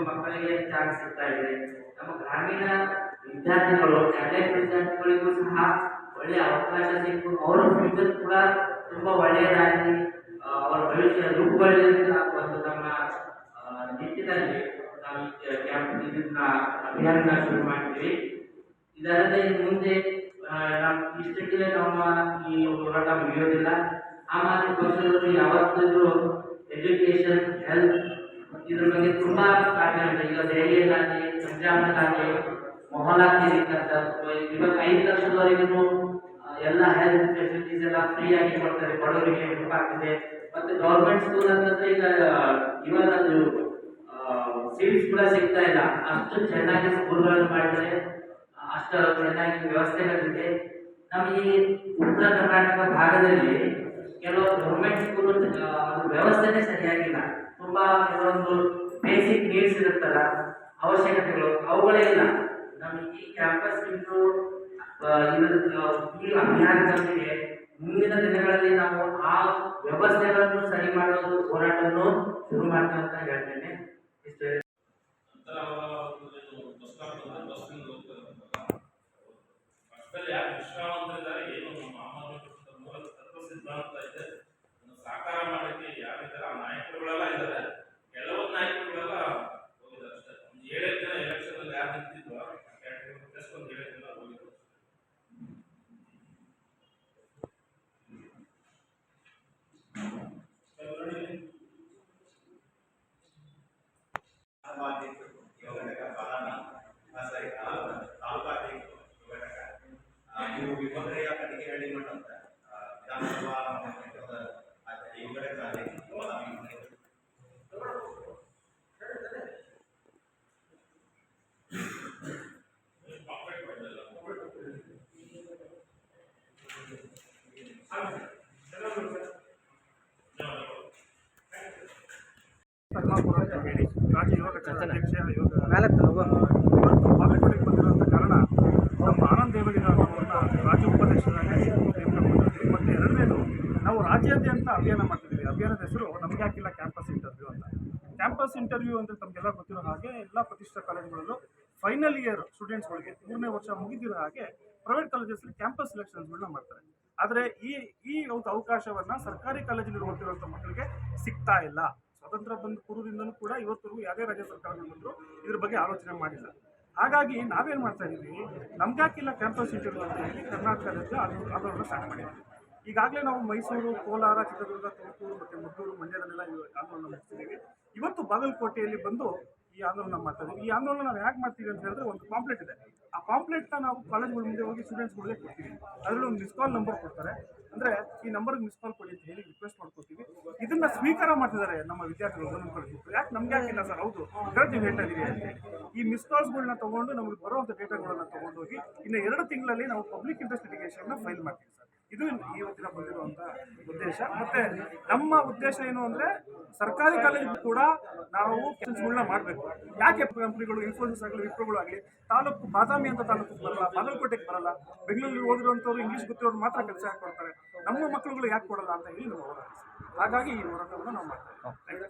ಮಕ್ಕಳಿಗೆ ಚಾನ್ಸ್ ಸಿಗ್ತಾ ಇದೆ. ನಮ್ಮ ಗ್ರಾಮೀಣ ವಿದ್ಯಾರ್ಥಿಗಳು ಟ್ಯಾಲೆಂಟ್ ವಿದ್ಯಾರ್ಥಿಗಳಿಗೂ ಸಹ ಒಳ್ಳೆಯ ಅವಕಾಶ ಸಿಕ್ಕು ಅವರ ಫ್ಯೂಚರ್ ಕೂಡ ತುಂಬಾ ಒಳ್ಳೆಯದಾಗಿ ಅವರ ಭವಿಷ್ಯ ರೂಪುಗೊಳ್ಳಲಿದೆ ಒಂದು ನಮ್ಮ ನಿಟ್ಟಿನಲ್ಲಿ ನಾವು ಇದನ್ನ ಅಭಿಯಾನ ಶುರು ಮಾಡ್ತೀವಿ. ಇದಲ್ಲದೆ ಮುಂದೆ ಇಷ್ಟಕ್ಕೆ ನಮ್ಮ ಈ ಹೋರಾಟ ಮುಗಿಯೋದಿಲ್ಲ. ಸಾಮಾನ್ಯ ಕೌಶಲ್ಯಗಳು ಯಾವತ್ತಿದ್ರು ಎಜುಕೇಶನ್, ಹೆಲ್ತ್ ಇದ್ರ ಬಗ್ಗೆ ತುಂಬಾ ಕಾರ್ಯ ಇದೆ. ಈಗ ದೆಹಲಿಯಲ್ಲಾಗಲಿ, ಪಂಜಾಬ್ನಲ್ಲಾಗಲಿ, ಮೊಹಲ್ಲಾ ಕ್ಲಿನಿಕ್ ಅಂತ ಇವಾಗ 5 ಲಕ್ಷದವರೆಗೂ ಎಲ್ಲ ಹೆಲ್ತ್ ಫೆಸಿಲಿಟೀಸ್ ಎಲ್ಲ ಫ್ರೀ ಆಗಿ ಕೊಡ್ತಾರೆ, ಬಡವರಿಗೆ ಹೆಲ್ಪ್ ಆಗ್ತಿದೆ. ಮತ್ತೆ ಗೌರ್ಮೆಂಟ್ ಸ್ಕೂಲ್ ಅಂತಂದ್ರೆ ಈಗ ಇವಾಗ ಅದು ಸೀಟ್ಸ್ ಕೂಡ ಸಿಗ್ತಾ ಇಲ್ಲ, ಅಷ್ಟು ಚೆನ್ನಾಗಿ ಸ್ಕೂಲ್ಗಳನ್ನು ಮಾಡಿದರೆ, ಅಷ್ಟು ಚೆನ್ನಾಗಿ ವ್ಯವಸ್ಥೆಗಳಿದೆ. ನಮಗೆ ಈ ಉತ್ತರ ಕರ್ನಾಟಕ ಭಾಗದಲ್ಲಿ ಕೆಲವು ಗೌರ್ಮೆಂಟ್ ಸ್ಕೂಲ್ ಅದು ವ್ಯವಸ್ಥೆನೇ ಸರಿಯಾಗಿಲ್ಲ. ತುಂಬಾ ಕೆಲವೊಂದು ಬೇಸಿಕ್ ನೀಡ್ಸ್ ಇರುತ್ತಲ್ಲ, ಅವಶ್ಯಕತೆಗಳು ಅವುಗಳೇ ಇಲ್ಲ. ನಮಗೆ ಈ ಕ್ಯಾಂಪಸ್ ಇಂದು ಈ ಅಭಿಯಾನದೊಂದಿಗೆ ಮುಂದಿನ ದಿನಗಳಲ್ಲಿ ನಾವು ಆ ವ್ಯವಸ್ಥೆಗಳನ್ನು ಸರಿ ಮಾಡೋದು ಹೋರಾಟವನ್ನು ಶುರು ಮಾಡ್ತಾ ಅಂತ ಹೇಳ್ತೇನೆ. ಇಷ್ಟು ಸಾಕಾರ ಮಾಡಲಿಕ್ಕೆ ಯಾರಿದ್ದಾರೆ ಆ ನಾಯಕರುಗಳೆಲ್ಲ ಇದ್ದಾರೆ. ಕೆಲವೊಂದು ನಾಯಕರುಗಳೆಲ್ಲ ಹೋಗಿದ್ದಾರೆ ಅಷ್ಟೇ. ಒಂದು 7 ಜನ ಎಲೆಕ್ಷನ್ ಅಲ್ಲಿ ಯಾರು ನಿಂತಿದ್ವು ಜಸ್ಟ್ ಒಂದು 7 ಜನ ಹೋಗಿದ್ರು. ನೀವು ವಿಭಾಗೀಯ ಕಟ್ಟಿಗೆ ಹೇಳಿ ಮಾಡಂತ ವಿಧಾನಸಭಾ ಇವುಗಳೇ ಹೇಳಿ ರಾಜ್ಯ ಯುವಕ ಅಧ್ಯಕ್ಷ ಬಾಗಲಕೋಟೆಗೆ ಬಂದಿರುವಂಥ ಕಾರಣ ನಮ್ಮ ಆನಂದ್ ದೇವಗಿರ ಅವರನ್ನು ರಾಜ್ಯ ಉಪಾಧ್ಯಕ್ಷರಾಗಿ ನೇಮಕ. ಮತ್ತು ಎರಡನೇದು, ನಾವು ರಾಜ್ಯಾದ್ಯಂತ ಅಭಿಯಾನ ಮಾಡ್ತಿದ್ದೀವಿ. ಅಭಿಯಾನದ ಹೆಸರು ನಮಗೆ ಹಾಕಿಲ್ಲ ಕ್ಯಾಂಪಸ್ ಇಂಟರ್ವ್ಯೂ ಅಂತ. ಕ್ಯಾಂಪಸ್ ಇಂಟರ್ವ್ಯೂ ಅಂತ ತಮಗೆಲ್ಲ ಗೊತ್ತಿರೋ ಹಾಗೆ ಎಲ್ಲ ಪ್ರತಿಷ್ಠಿತ ಕಾಲೇಜುಗಳಲ್ಲೂ ಫೈನಲ್ ಇಯರ್ ಸ್ಟೂಡೆಂಟ್ಸ್ಗಳಿಗೆ 3ನೇ ವರ್ಷ ಮುಗಿದಿರೋ ಹಾಗೆ ಪ್ರೈವೇಟ್ ಕಾಲೇಜಸ್ಸಲ್ಲಿ ಕ್ಯಾಂಪಸ್ ಸಿಲೆಕ್ಷನ್ಸ್ಗಳನ್ನ ಮಾಡ್ತಾರೆ. ಆದರೆ ಈ ಒಂದು ಅವಕಾಶವನ್ನು ಸರ್ಕಾರಿ ಕಾಲೇಜಲ್ಲಿ ಓದ್ತಿರುವಂಥ ಮಕ್ಕಳಿಗೆ ಸಿಗ್ತಾ ಇಲ್ಲ. ಸ್ವತಂತ್ರ ಬಂದ ಪೂರ್ವದಿಂದಲೂ ಕೂಡ ಇವತ್ತರೆಗೂ ಯಾವುದೇ ರಾಜ್ಯ ಸರ್ಕಾರಗಳು ಬಂದರೂ ಇದ್ರ ಬಗ್ಗೆ ಆಲೋಚನೆ ಮಾಡಿಲ್ಲ. ಹಾಗಾಗಿ ನಾವೇನು ಮಾಡ್ತಾ ಇದ್ದೀವಿ, ನಮ್ಗೆ ಹಾಕಿಲ್ಲ ಕ್ಯಾಂಪಸ್ ಇಂಟರ್ವ್ಯೂ ಅಂತ ಹೇಳಿ ಕರ್ನಾಟಕದಲ್ಲಿ ಆಂದೋಲನ ಸ್ಟಾರ್ಟ್ ಮಾಡಿದ್ದೀವಿ. ಈಗಾಗಲೇ ನಾವು ಮೈಸೂರು, ಕೋಲಾರ, ಚಿತ್ರದುರ್ಗ, ತುಮಕೂರು ಮತ್ತು ಮದ್ದೂರು, ಮಂಡ್ಯದಲ್ಲೆಲ್ಲ ಆಂದೋಲನ ಮಾಡ್ತಿದ್ದೀವಿ. ಇವತ್ತು ಬಾಗಲಕೋಟೆಯಲ್ಲಿ ಬಂದು ಈ ಆಂದೋಲನ ಮಾಡ್ತಾ ಇದ್ದೀವಿ. ಈ ಆಂದೋಲನ ನಾವು ಯಾಕೆ ಮಾಡ್ತೀವಿ ಅಂತ ಹೇಳಿದ್ರೆ, ಒಂದು ಪಾಂಪ್ಲೆಟ್ ಇದೆ. ಆ ಪಾಂಪ್ಲೆಟ್ನ ನಾವು ಕಾಲೇಜ್ಗಳ ಮುಂದೆ ಹೋಗಿ ಸ್ಟೂಡೆಂಟ್ಸ್ಗಳಿಗೆ ಕೊಡ್ತೀವಿ. ಅದರಲ್ಲಿ ಒಂದು ಮಿಸ್ ಕಾಲ್ ನಂಬರ್ ಕೊಡ್ತಾರೆ. ಅಂದರೆ ಈ ನಂಬರ್ಗೆ ಮಿಸ್ ಕಾಲ್ ಕೊಡಿ ಅಂತ ಹೇಳಿ ರಿಕ್ವೆಸ್ಟ್ ಮಾಡ್ಕೊತೀವಿ. ಇದನ್ನು ಸ್ವೀಕಾರ ಮಾಡ್ತಿದ್ದಾರೆ ನಮ್ಮ ವಿದ್ಯಾರ್ಥಿಗಳು. ಯಾಕೆ ನಮ್ಗೆ ಹಾಕಿಲ್ಲ ಸರ್? ಹೌದು, ಕರೆಕ್ಟ್ ನೀವು ಹೇಳ್ತಾ ಇದ್ದೀವಿ ಅಂತ ಹೇಳಿ ಈ ಮಿಸ್ ಕಾಲ್ಸ್ಗಳನ್ನ ತೊಗೊಂಡು ನಮಗೆ ಬರುವಂಥ ಡೇಟಾಗಳನ್ನು ತೊಗೊಂಡೋಗಿ ಇನ್ನು 2 ತಿಂಗಳಲ್ಲಿ ನಾವು ಪಬ್ಲಿಕ್ ಇಂಟ್ರೆಸ್ಟ್ ಲಿಟಿಗೇಷನ್ನ ಫೈಲ್ ಮಾಡ್ತೀವಿ ಸರ್. ಇದು ಇವತ್ತಿನ ಬಂದಿರುವಂಥ ಉದ್ದೇಶ. ಮತ್ತು ನಮ್ಮ ಉದ್ದೇಶ ಏನು ಅಂದರೆ, ಸರ್ಕಾರಿ ಕಾಲೇಜು ಕೂಡ ನಾವು ಕೆಲಸಗಳನ್ನ ಮಾಡಬೇಕು. ಯಾಕೆ ಕಂಪ್ನಿಗಳು, ಇನ್ಫೋಸಿಸ್ ಆಗಲಿ, ವಿಪ್ರೋಗಳು ಆಗಲಿ ತಾಲೂಕು ಬಾದಾಮಿ ಅಂತ ತಾಲೂಕು ಬರಲ್ಲ, ಬಾಗಲಕೋಟೆಗೆ ಬರಲ್ಲ, ಬೆಂಗಳೂರಲ್ಲಿ ಓದಿರುವಂಥವ್ರು ಇಂಗ್ಲೀಷ್ ಗೊತ್ತಿರೋರು ಮಾತ್ರ ಕೆಲಸ ಯಾಕೆ ಕೊಡ್ತಾರೆ, ನಮ್ಮ ಮಕ್ಕಳುಗಳು ಯಾಕೆ ಕೊಡಲ್ಲ ಅಂತ ಹೇಳಿ ನಾವು ಹೋರಾಟ. ಹಾಗಾಗಿ ಈ ಹೋರಾಟವನ್ನು ನಾವು ಮಾಡ್ತಾ ಇದ್ದೀವಿ.